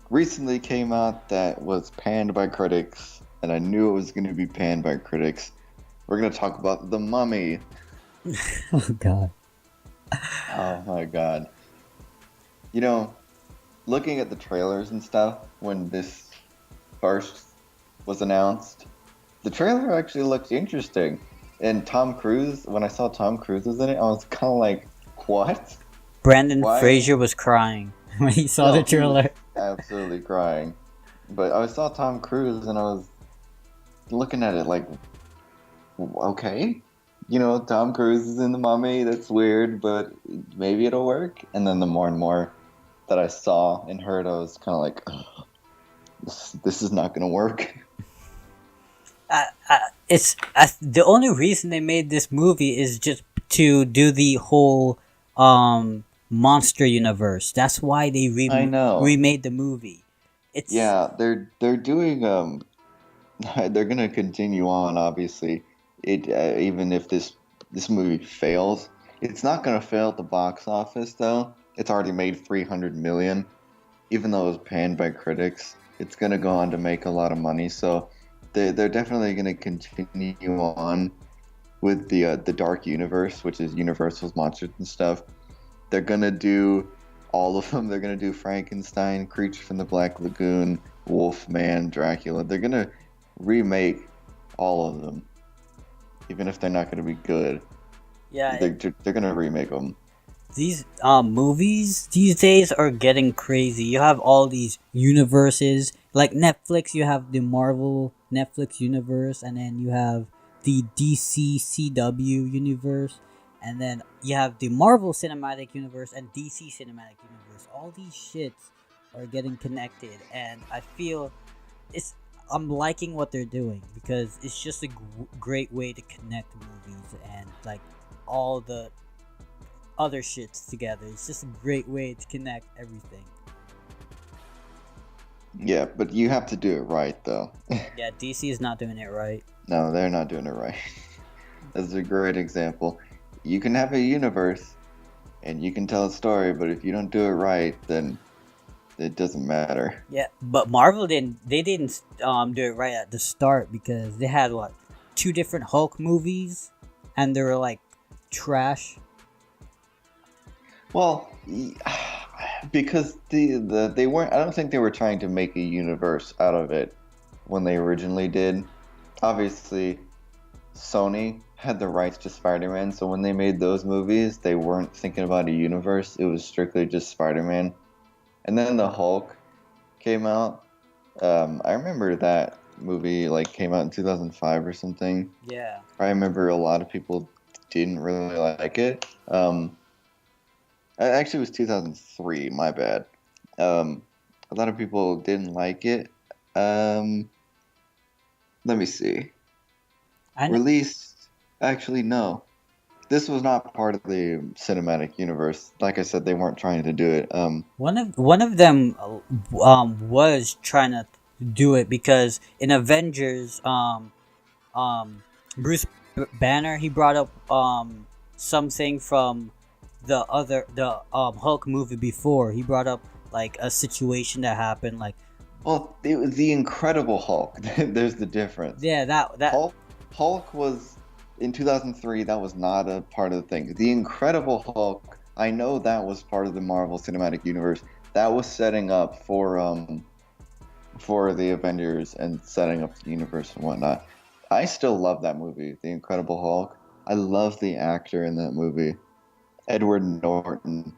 recently came out that was panned by critics, and I knew it was going to be panned by critics. We're going to talk about The Mummy. Oh, God. Oh my god. You know, looking at the trailers and stuff when this first was announced, the trailer actually looked interesting. And Tom Cruise, when I saw Tom Cruise was in it, I was kind of like, what? Brandon Why? Fraser was crying when he saw No, the he was trailer. absolutely crying. But I saw Tom Cruise and I was looking at it like, okay. You know, Tom Cruise is in The Mummy. That's weird, but maybe it'll work. And then the more and more that I saw and heard, I was kind of like, this is not going to work. The only reason they made this movie is just to do the whole monster universe. That's why they I know. remade the movie. It's Yeah, they're doing they're gonna continue on. Obviously, it even if this movie fails, it's not gonna fail at the box office though. It's already made 300 million, even though it was panned by critics. It's gonna go on to make a lot of money. So they're definitely gonna continue on with the Dark Universe, which is Universal's monsters and stuff. They're gonna do all of them. They're gonna do Frankenstein, Creature from the Black Lagoon, Wolfman, Dracula. They're gonna remake all of them, even if they're not gonna be good. yeah. They're gonna remake them. These movies these days are getting crazy. You have all these universes like Netflix. You have the Marvel Netflix universe, and then you have the DC CW universe, and then you have the Marvel Cinematic Universe and DC Cinematic Universe. All these shits are getting connected, and I feel it's I'm liking what they're doing because it's just a great way to connect movies and like all the other shits together. It's just a great way to connect everything. Yeah, but you have to do it right though. Yeah, DC is not doing it right. No, they're not doing it right. That's a great example. You can have a universe and you can tell a story, but if you don't do it right, then it doesn't matter. Yeah, but Marvel didn't. They didn't do it right at the start because they had what 2 different Hulk movies, and they were like trash. Well, because they weren't. I don't think they were trying to make a universe out of it when they originally did. Obviously, Sony had the rights to Spider-Man, so when they made those movies, they weren't thinking about a universe. It was strictly just Spider-Man. And then the Hulk came out. I remember that movie like came out in 2005 or something. Yeah, I remember a lot of people didn't really like it. Actually, it was 2003. My bad. A lot of people didn't like it. Um, Let me see. I know. Released. Actually, no. This was not part of the cinematic universe. Like I said, they weren't trying to do it. One of them was trying to do it because in Avengers Bruce Banner he brought up something from the Hulk movie before. He brought up like a situation that happened like Well, it was the Incredible Hulk. There's the difference. yeah that Hulk was in 2003. That was not a part of the thing. The Incredible Hulk. I know that was part of the Marvel Cinematic Universe. That was setting up for the Avengers and setting up the universe and whatnot. I still love that movie, The Incredible Hulk. I love the actor in that movie, Edward Norton.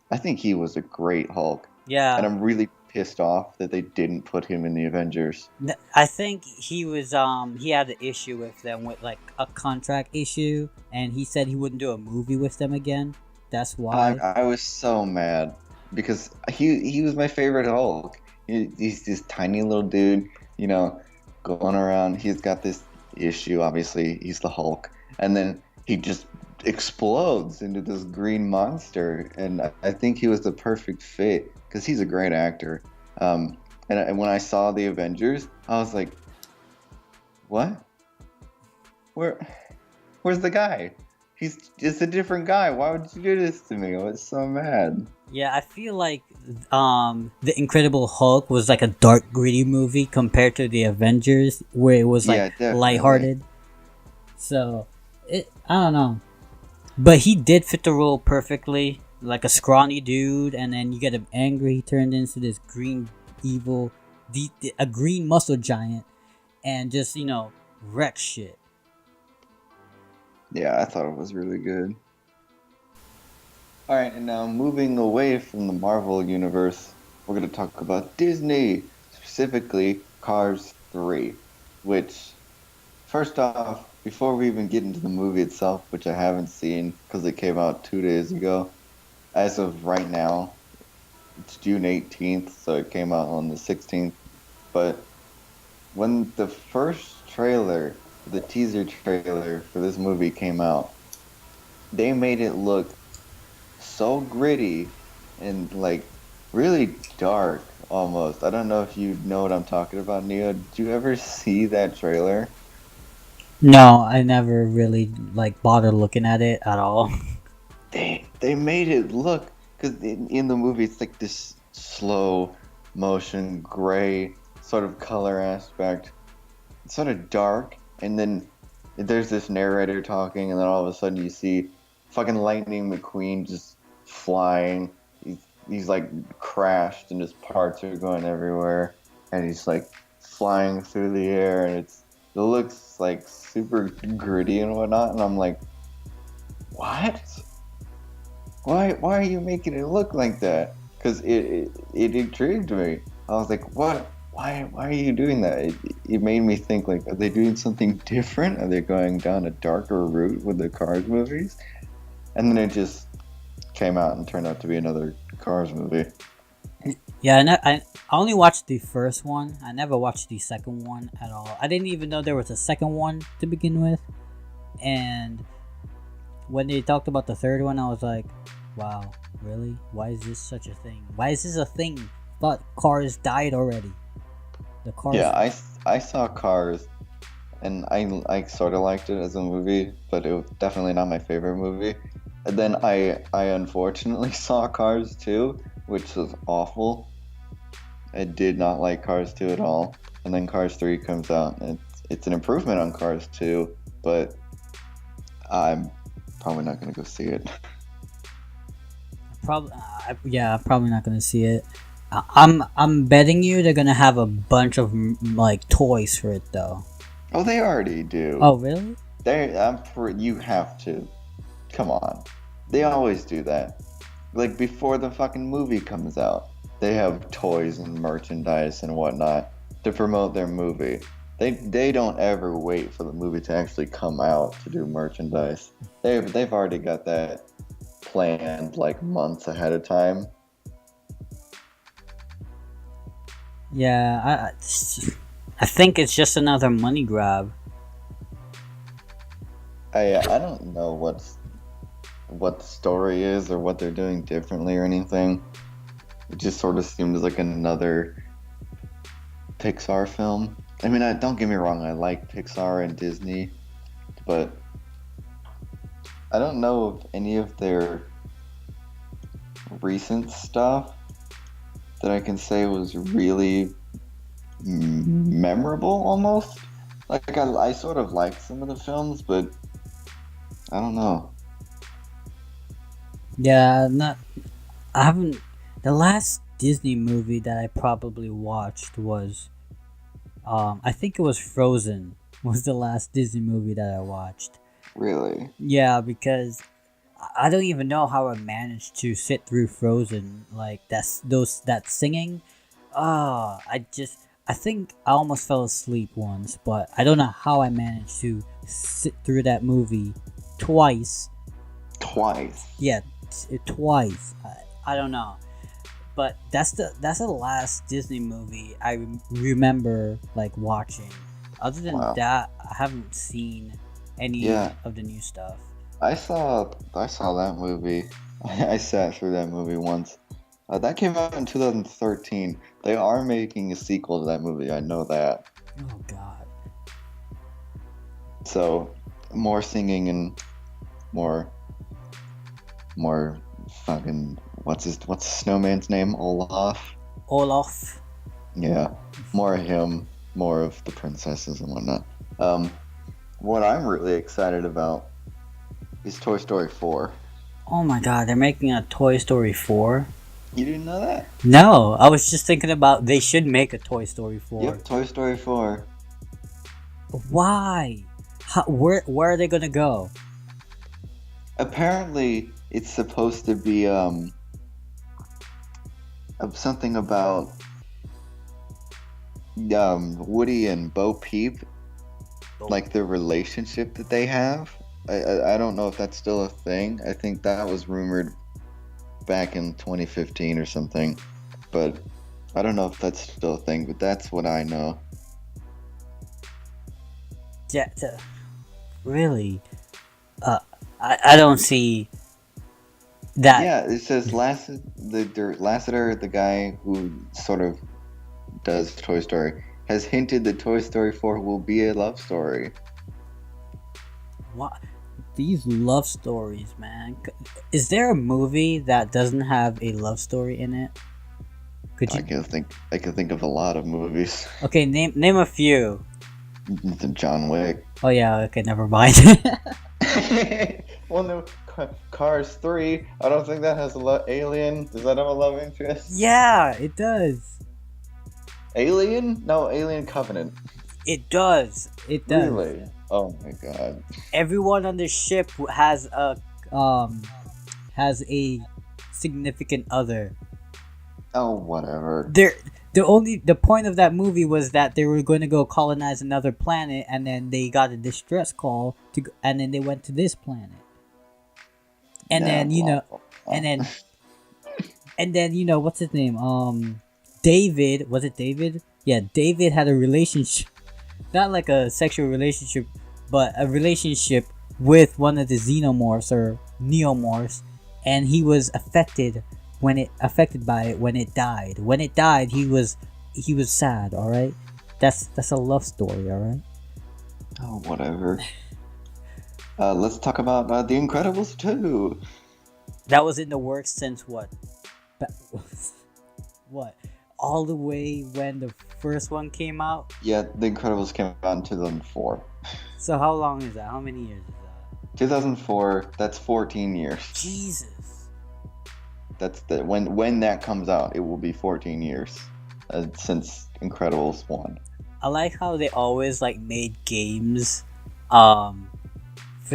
I think he was a great Hulk, and yeah. I'm really pissed off that they didn't put him in the Avengers. I think he was he had an issue with them with like a contract issue, and he said he wouldn't do a movie with them again. That's why. I was so mad because he was my favorite Hulk. He's this tiny little dude, you know, going around. He's got this issue. Obviously, he's the Hulk, and then he just explodes into this green monster. And I think he was the perfect fit because he's a great actor. And when I saw the Avengers, I was like, "What? Where? Where's the guy? He's just a different guy. Why would you do this to me? I was so mad." Yeah, I feel like the Incredible Hulk was like a dark, gritty movie compared to the Avengers, where it was like Yeah, definitely. lighthearted. So I don't know, But he did fit the role perfectly, like a scrawny dude, and then you get him angry. He turned into this green evil, a green muscle giant, and just wreck shit. Yeah, I thought it was really good. Alright, and now moving away from the Marvel universe, we're going to talk about Disney, specifically Cars 3, which, first off, before we even get into the movie itself, which I haven't seen because it came out 2 days ago, as of right now, it's June 18th, so it came out on the 16th, but when the first trailer, the teaser trailer for this movie came out, they made it look so gritty and like really dark almost. I don't know if you know what I'm talking about, Neo. Did you ever see that trailer? No, I never really bothered looking at it at all. They made it look, because in the movie it's like this slow motion gray sort of color aspect. It's sort of dark, and then there's this narrator talking, and then all of a sudden you see fucking Lightning McQueen just flying. He's like crashed, and his parts are going everywhere, and he's like flying through the air, and it looks like super gritty and whatnot. And I'm like, what? Why are you making it look like that? Because it intrigued me. I was like, what? Why are you doing that? It made me think, like, are they doing something different? Are they going down a darker route with the Cars movies? And then it just came out and turned out to be another Cars movie. Yeah, I only watched the first one. I never watched the second one at all. I didn't even know there was a second one to begin with. And when they talked about the third one, I was like, wow, really? Why is this such a thing? Why is this a thing? Thought Cars died already. The Cars. Yeah, I saw Cars, and I sort of liked it as a movie, but it was definitely not my favorite movie. And then I unfortunately saw Cars 2, which was awful. I did not like Cars 2 at all. And then Cars 3 comes out, and it's an improvement on Cars 2, but I'm probably not going to go see it. Probably, yeah, I'm probably not gonna see it. I'm betting you they're gonna have a bunch of toys for it though. Oh, they already do. Oh, really? You have to. Come on. They always do that. Like, before the fucking movie comes out, they have toys and merchandise and whatnot to promote their movie. They don't ever wait for the movie to actually come out to do merchandise. They've already got that planned like months ahead of time. Yeah, I think it's just another money grab. I don't know what the story is or what they're doing differently or anything. It just sort of seems like another Pixar film. I mean, don't get me wrong, I like Pixar and Disney, but I don't know if any of their recent stuff that I can say was really memorable almost. Like, I sort of liked some of the films, but I don't know. Yeah, I haven't. The last Disney movie that I probably watched was, I think it was Frozen. Was the last Disney movie that I watched. Really? Yeah, because I don't even know how I managed to sit through Frozen. Like that singing. I think I almost fell asleep once, but I don't know how I managed to sit through that movie twice. Yeah, twice. I don't know, but that's the last Disney movie I remember watching. Other than that, I haven't seen any of the new stuff. I saw that movie. I sat through that movie once. That came out in 2013. They are making a sequel to that movie. I know that. Oh God. So, more singing and more fucking what's the snowman's name? Olaf. Yeah, more of him, more of the princesses and whatnot. What I'm really excited about It's Toy Story 4. Oh my god, they're making a Toy Story 4? You didn't know that? No, I was just thinking about they should make a Toy Story 4. Yep, Toy Story 4. Why? Where are they gonna go? Apparently, it's supposed to be something about Woody and Bo Peep, like the relationship that they have. I don't know if that's still a thing. I think that was rumored back in 2015 or something, but I don't know if that's still a thing. But that's what I know. Yeah, really? I don't see that. Yeah, it says Lasseter, the guy who sort of does Toy Story, has hinted that Toy Story 4 will be a love story. What? These love stories, man. Is there a movie that doesn't have a love story in it? Could you? I can think of a lot of movies. Okay, name a few. John Wick. Oh yeah, okay, never mind. Well, no, Cars 3. I don't think that has a Alien. Does that have a love interest? Yeah, it does. Alien? No, Alien Covenant. It does. It does. Really? Oh my god. Everyone on the ship has a significant other. Oh, whatever. The point of that movie was that they were going to go colonize another planet, and then they got a distress call and then they went to this planet. And then and then what's his name? David, was it David? Yeah, David had a relationship, not like a sexual relationship, but a relationship with one of the xenomorphs or neomorphs, and he was affected by it when it died. When it died, he was sad. All right, that's a love story. All right. Oh, whatever. Let's talk about The Incredibles 2. That was in the works since what? What? All the way when the first one came out? Yeah, The Incredibles came out in 2004. So how long is that? How many years is that? 2004. That's 14 years. Jesus. That's when that comes out, it will be 14 years since Incredibles 1. I like how they always made games for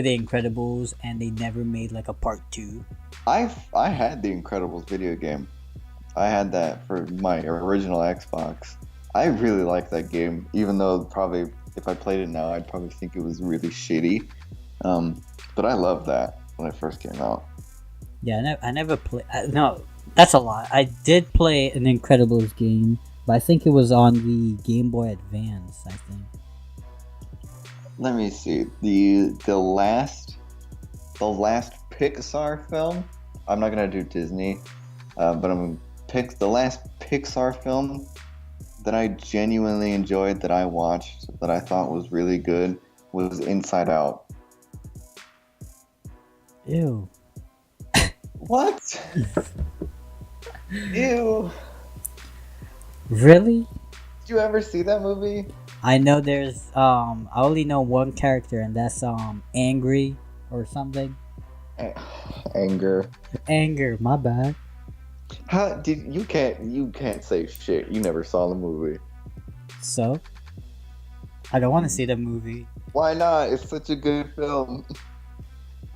the Incredibles, and they never made a part 2. I had the Incredibles video game. I had that for my original Xbox. I really like that game, even though probably if I played it now, I'd probably think it was really shitty. But I loved that when it first came out. Yeah, I never played. No, that's a lie. I did play an Incredibles game, but I think it was on the Game Boy Advance. I think. Let me see the last Pixar film. I'm not gonna do Disney, but I'm gonna pick the last Pixar film that I genuinely enjoyed, that I watched, that I thought was really good, was Inside Out. Ew. What? Ew. Really? Did you ever see that movie? I know there's I only know one character, and that's Angry or something. Anger. Anger, my bad. How did you can't say shit. You never saw the movie. So? I don't want to see the movie. Why not? It's such a good film.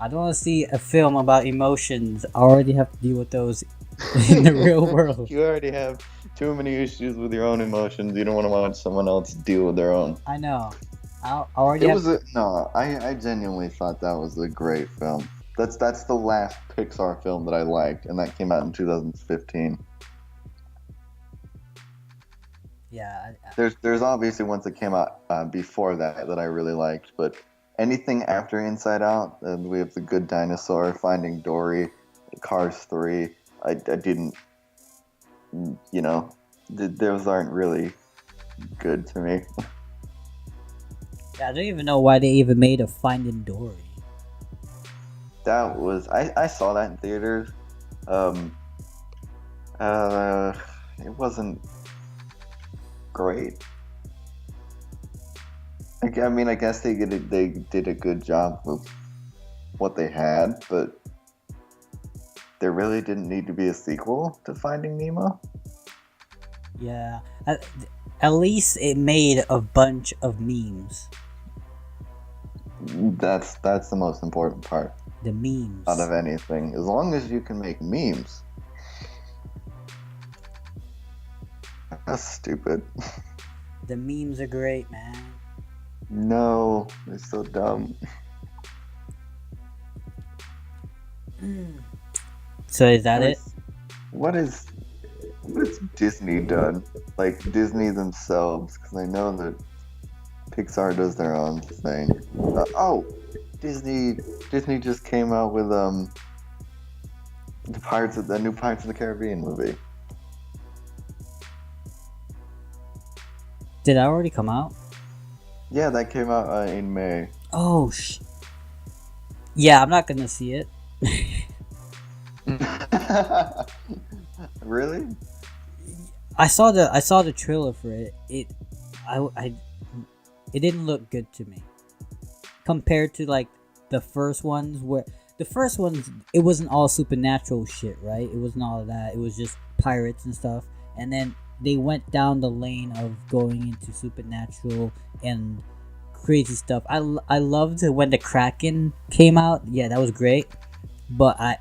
I don't want to see a film about emotions. I already have to deal with those in the real world. You already have too many issues with your own emotions. You don't want to watch someone else deal with their own. I know. I genuinely thought that was a great film. That's the last Pixar film that I liked, and that came out in 2015. Yeah. There's obviously ones that came out before that I really liked, but anything after Inside Out, we have The Good Dinosaur, Finding Dory, Cars 3. I didn't, those aren't really good to me. Yeah, I don't even know why they even made a Finding Dory. That was I saw that in theaters. It wasn't great. I mean, I guess they did a good job of what they had, but there really didn't need to be a sequel to Finding Nemo. Yeah, at least it made a bunch of memes. That's the most important part. The memes. Out of anything, as long as you can make memes. That's stupid. The memes are great, man. No, they're so dumb. So is that it? What has Disney done? Like Disney themselves, because I know that Pixar does their own thing. Disney just came out with the new Pirates of the Caribbean movie. Did that already come out? Yeah, that came out in May. Oh yeah, I'm not gonna see it. Really? I saw the trailer for it. It didn't look good to me compared to like the first ones, where the first ones it wasn't all supernatural shit, right? It wasn't all of that. It was just pirates and stuff, and then they went down the lane of going into supernatural and crazy stuff. I loved when the Kraken came out. Yeah, that was great. But I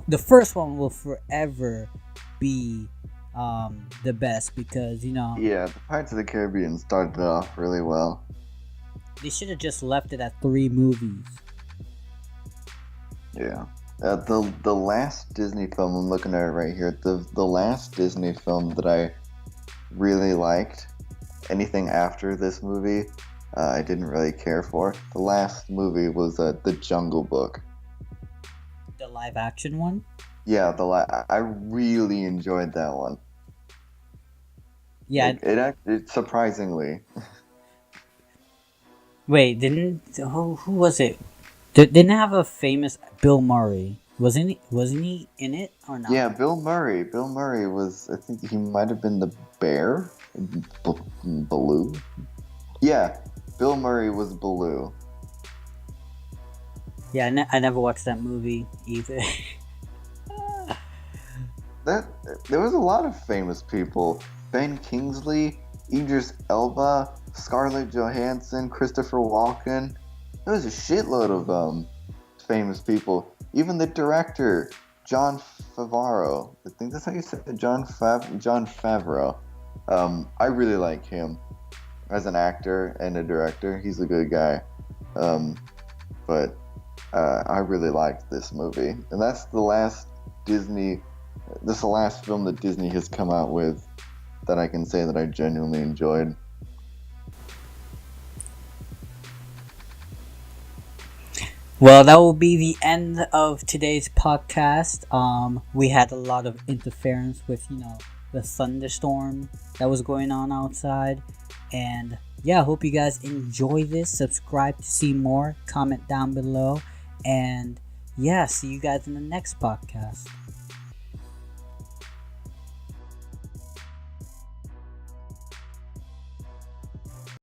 the first one will forever be the best, because Yeah, the Pirates of the Caribbean started off really well. they should have just left it at 3 movies. Yeah. The last Disney film, I'm looking at it right here, the last Disney film that I really liked, anything after this movie, I didn't really care for. The last movie was The Jungle Book. The live action one? Yeah, I really enjoyed that one. Yeah. It surprisingly. Wait, who was it? Didn't have a famous Bill Murray. Wasn't he in it or not? Yeah, Bill Murray. Bill Murray was, I think he might have been the bear? Baloo? Yeah, Bill Murray was Baloo. Yeah, I never watched that movie either. There was a lot of famous people. Ben Kingsley, Idris Elba, Scarlett Johansson, Christopher Walken. There was a shitload of famous people. Even the director, Jon Favreau. I think that's how you say it, Jon Favreau. I really like him as an actor and a director. He's a good guy. But I really liked this movie. And that's the last film that Disney has come out with that I can say that I genuinely enjoyed. Well, that will be the end of today's podcast. We had a lot of interference with, the thunderstorm that was going on outside. And yeah, I hope you guys enjoy this. Subscribe to see more. Comment down below. And yeah, see you guys in the next podcast.